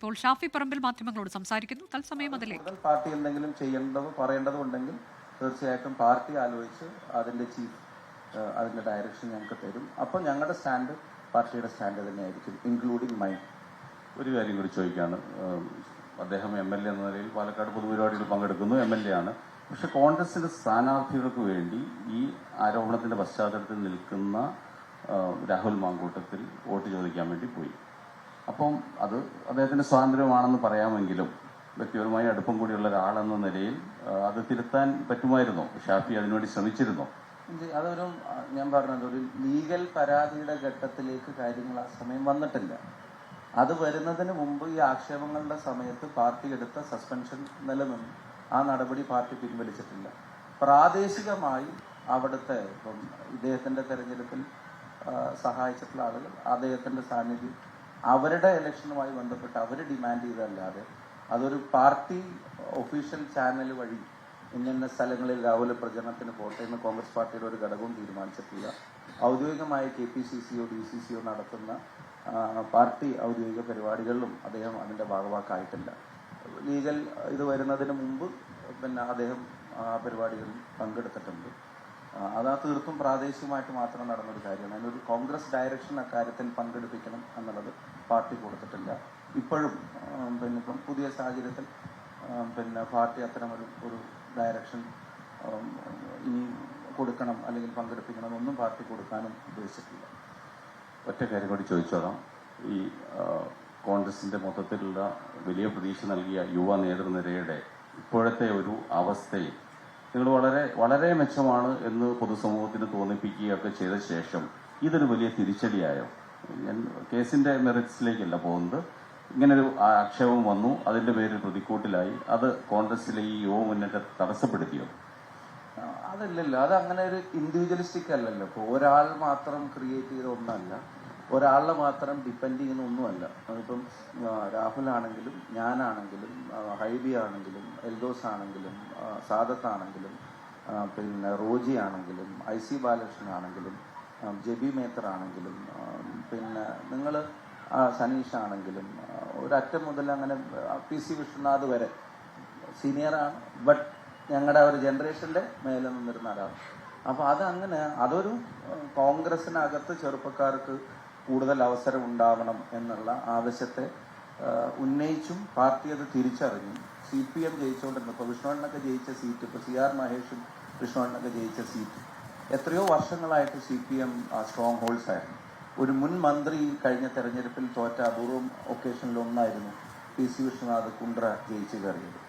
ഇപ്പോൾ ഷാഫി പറമ്പിൽ മാധ്യമങ്ങളോട് സംസാരിക്കുന്നു. തത്സമയം അതിലേക്ക് പാർട്ടി എന്തെങ്കിലും ചെയ്യേണ്ടതോ പറയേണ്ടതുണ്ടെങ്കിൽ തീർച്ചയായിട്ടും പാർട്ടി ആലോചിച്ച് അതിന്റെ ചീഫ് അതിന്റെ ഡയറക്ഷൻ ഞങ്ങൾക്ക് തരും. അപ്പോൾ ഞങ്ങളുടെ സ്റ്റാൻഡ് പാർട്ടിയുടെ സ്റ്റാൻഡ് തന്നെയായിരിക്കും, ഇൻക്ലൂഡിങ് മൈൻ. ഒരു കാര്യം കൂടി ചോദിക്കുകയാണ്. അദ്ദേഹം MLA എന്ന നിലയിൽ പാലക്കാട് പൊതുപരിപാടിയിൽ പങ്കെടുക്കുന്നു, MLA ആണ്. പക്ഷെ കോൺഗ്രസിന്റെ സ്ഥാനാർത്ഥികൾക്ക് വേണ്ടി ഈ ആരോപണത്തിന്റെ പശ്ചാത്തലത്തിൽ നിൽക്കുന്ന രാഹുൽ മാങ്കൂട്ടത്തിൽ വോട്ട് ചോദിക്കാൻ വേണ്ടി പോയി. അപ്പം അത് അദ്ദേഹത്തിന്റെ സ്വാതന്ത്ര്യമാണെന്ന് പറയാമെങ്കിലും വ്യക്തിപരമായി അടുപ്പം കൂടിയുള്ള ഒരാളെന്ന നിലയിൽ അത് തിരുത്താൻ പറ്റുമായിരുന്നോ? ഷാഫി അതിനുവേണ്ടി ശ്രമിച്ചിരുന്നോ? അതൊരു ഞാൻ പറഞ്ഞത് ഒരു ലീഗൽ പരാതിയുടെ ഘട്ടത്തിലേക്ക് കാര്യങ്ങൾ ആ സമയം വന്നിട്ടില്ല. അത് വരുന്നതിന് മുമ്പ് ഈ ആക്ഷേപങ്ങളുടെ സമയത്ത് പാർട്ടി എടുത്ത സസ്പെൻഷൻ നിലനിന്നു. ആ നടപടി പാർട്ടി പിൻവലിച്ചിട്ടില്ല. പ്രാദേശികമായി അവിടുത്തെ ഇപ്പം ഇദ്ദേഹത്തിന്റെ തെരഞ്ഞെടുപ്പിൽ സഹായിച്ചിട്ടുള്ള ആളുകൾ അദ്ദേഹത്തിന്റെ സാന്നിധ്യം അവരുടെ ഇലക്ഷനുമായി ബന്ധപ്പെട്ട് അവർ ഡിമാൻഡ് ചെയ്തല്ലാതെ അതൊരു പാർട്ടി ഒഫീഷ്യൽ ചാനൽ വഴി ഇന്ന സ്ഥലങ്ങളിൽ രാഹുൽ പ്രചരണത്തിന് പോട്ടെ എന്ന് കോൺഗ്രസ് പാർട്ടിയുടെ ഒരു ഘടകവും തീരുമാനിച്ചിട്ടില്ല. ഔദ്യോഗികമായ KPCCയോ DCCയോ നടത്തുന്ന പാർട്ടി ഔദ്യോഗിക പരിപാടികളിലും അദ്ദേഹം അതിന്റെ ഭാഗവാക്കായിട്ടില്ല. ലീഗൽ ഇത് വരുന്നതിന് മുമ്പ് അദ്ദേഹം ആ പരിപാടികളിൽ പങ്കെടുത്തിട്ടുണ്ട്. അത് തീർത്തും പ്രാദേശികമായിട്ട് മാത്രം നടന്നൊരു കാര്യമാണ്. അതിനൊരു കോൺഗ്രസ് ഡയറക്ഷൻ അക്കാര്യത്തിൽ പങ്കെടുപ്പിക്കണം എന്നുള്ളത് പാർട്ടി കൊടുത്തിട്ടില്ല. ഇപ്പോഴും ഇപ്പം പുതിയ സാഹചര്യത്തിൽ പാർട്ടി അത്തരമൊരു ഡയറക്ഷൻ ഇനി കൊടുക്കണം അല്ലെങ്കിൽ പങ്കെടുപ്പിക്കണം എന്നൊന്നും പാർട്ടി കൊടുക്കാനും ഉദ്ദേശിച്ചിട്ടില്ല. ഒറ്റ കാര്യം കൂടി ചോദിച്ചോളാം. ഈ കോൺഗ്രസിന്റെ മൊത്തത്തിലുള്ള വലിയ പ്രതീക്ഷ നൽകിയ യുവ നേതൃനിരയുടെ ഇപ്പോഴത്തെ ഒരു അവസ്ഥയിൽ നിങ്ങൾ വളരെ മെച്ചമാണ് എന്ന് പൊതുസമൂഹത്തിന് തോന്നിപ്പിക്കുകയൊക്കെ ചെയ്ത ശേഷം ഇതൊരു വലിയ തിരിച്ചടിയായോ? ഞാൻ കേസിന്റെ മെറിറ്റ്സിലേക്കല്ല പോകുന്നത്. ഇങ്ങനൊരു ആക്ഷേപം വന്നു, അതിന്റെ പേരിൽ പ്രതിക്കൂട്ടിലായി, അത് കോൺഗ്രസിലെ ഈ യുവ മുന്നേറ്റം തടസ്സപ്പെടുത്തിയോ? അതല്ലല്ലോ, അത് അങ്ങനെ ഒരു ഇൻഡിവിജ്വലിസ്റ്റിക് അല്ലല്ലോ. ഇപ്പോൾ ഒരാൾ മാത്രം ക്രിയേറ്റ് ചെയ്ത ഒന്നല്ല, ഒരാളെ മാത്രം ഡിപ്പെൻഡ് ചെയ്യുന്ന ഒന്നുമല്ല. അതിപ്പം രാഹുൽ ആണെങ്കിലും ഞാനാണെങ്കിലും ഹൈബി ആണെങ്കിലും എൽദോസ് ആണെങ്കിലും സാദത്ത് ആണെങ്കിലും റോജി ആണെങ്കിലും IC ബാലകൃഷ്ണൻ ആണെങ്കിലും ജെബി മേത്തർ ആണെങ്കിലും നിങ്ങൾ സനീഷ് ആണെങ്കിലും ഒരറ്റം മുതൽ അങ്ങനെ PC വിശ്വനാഥ് വരെ സീനിയറാണ്. ബട്ട് ഞങ്ങളുടെ ഒരു ജനറേഷന്റെ മേലെ നിന്നിരുന്ന ആളാണ്. അപ്പോൾ അതൊരു കോൺഗ്രസിനകത്ത് ചെറുപ്പക്കാർക്ക് കൂടുതൽ അവസരം ഉണ്ടാവണം എന്നുള്ള ആവശ്യത്തെ ഉന്നയിച്ചും പാർട്ടി അത് തിരിച്ചറിഞ്ഞു. CPM ജയിച്ചുകൊണ്ടിരുന്നു. ഇപ്പോൾ വിഷ്ണുവണ്ണൊക്കെ ജയിച്ച സീറ്റ്, ഇപ്പോൾ CR മഹേഷും വിഷ്ണുവണ്ണൊക്കെ ജയിച്ച സീറ്റ് എത്രയോ വർഷങ്ങളായിട്ട് CPM സ്ട്രോങ് ഹോൾഡ്സ് ആയിരുന്നു. ഒരു മുൻ മന്ത്രി കഴിഞ്ഞ തെരഞ്ഞെടുപ്പിൽ തോറ്റ അപൂർവം ഒക്കേഷനിലൊന്നായിരുന്നു PC വിശ്വനാഥ് കുണ്ട്ര ജയിച്ചു കയറിയത്.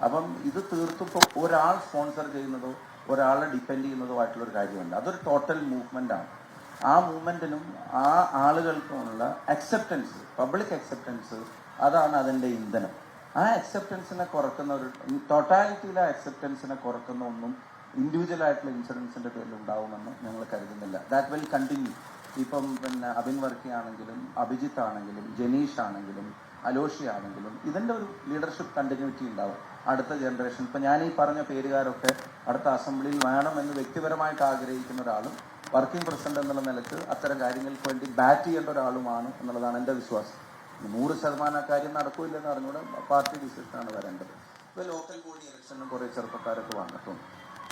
അപ്പം ഇത് തീർത്തിപ്പോൾ ഒരാൾ സ്പോൺസർ ചെയ്യുന്നതോ ഒരാളെ ഡിപ്പെൻഡ് ചെയ്യുന്നതോ ആയിട്ടുള്ളൊരു കാര്യമല്ല. അതൊരു ടോട്ടൽ മൂവ്മെന്റ് ആണ്. ആ മൂവ്മെന്റിനും ആ ആളുകൾക്കുമുള്ള അക്സെപ്റ്റൻസ്, പബ്ലിക് അക്സെപ്റ്റൻസ്, അതാണ് അതിന്റെ ഇന്ധനം. ആ അക്സെപ്റ്റൻസിനെ കുറക്കുന്ന ഒരു ടോട്ടാലിറ്റിയിലെ അക്സെപ്റ്റൻസിനെ കുറക്കുന്ന ഒന്നും ഇൻഡിവിജ്വൽ ആയിട്ടുള്ള ഇൻസിഡൻസിന്റെ പേരിൽ ഉണ്ടാവുമെന്ന് ഞങ്ങൾ കരുതുന്നില്ല. That will continue. ഇപ്പം അബിൻ വർക്കി ആണെങ്കിലും അഭിജിത്ത് ആണെങ്കിലും ജനീഷ് ആണെങ്കിലും അലോഷി ആണെങ്കിലും ഇതിന്റെ ഒരു ലീഡർഷിപ്പ് കണ്ടിന്യൂറ്റി ഉണ്ടാവും അടുത്ത ജനറേഷൻ. ഇപ്പം ഞാൻ ഈ പറഞ്ഞ പേരുകാരൊക്കെ അടുത്ത അസംബ്ലിയിൽ വേണമെന്ന് വ്യക്തിപരമായിട്ട് ആഗ്രഹിക്കുന്ന ഒരാളും വർക്കിംഗ് പ്രസിഡന്റ് എന്നുള്ള നിലക്ക് അത്തരം കാര്യങ്ങൾക്ക് വേണ്ടി ബാറ്റ് ചെയ്യേണ്ട ഒരാളുമാണ് എന്നുള്ളതാണ് എൻ്റെ വിശ്വാസം. 100% കാര്യം നടക്കൂല്ലെന്ന് അറിഞ്ഞുകൂടെ പാർട്ടി ഡിസിഷനാണ് വരേണ്ടത്. ഇപ്പോൾ ലോക്കൽ ബോഡി ഇലക്ഷനും കുറേ ചെറുപ്പക്കാരൊക്കെ വന്നിട്ടുണ്ട്.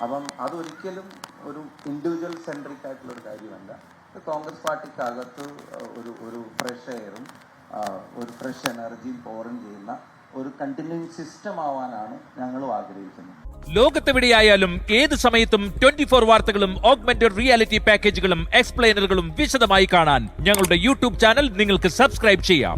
അപ്പം അതൊരിക്കലും ഒരു ഇൻഡിവിജ്വൽ സെൻട്രിക് ആയിട്ടുള്ളൊരു കാര്യമല്ല. കോൺഗ്രസ് പാർട്ടിക്കകത്ത് ഒരു ഫ്രഷ് എയറും ഒരു ഫ്രഷ് എനർജിയും പോറും ചെയ്യുന്ന ഒരു കണ്ടിന്യൂയിങ് സിസ്റ്റം ആവാനാണ് ഞങ്ങളും ആഗ്രഹിക്കുന്നത്. ലോകത്തെവിടെയായാലും ഏത് സമയത്തും 24 വാർത്തകളും ഓഗ്മെന്റഡ് റിയാലിറ്റി പാക്കേജുകളും എക്സ്പ്ലെയിനറുകളും വിശദമായി കാണാൻ ഞങ്ങളുടെ YouTube ചാനൽ നിങ്ങൾക്ക് സബ്സ്ക്രൈബ് ചെയ്യാം.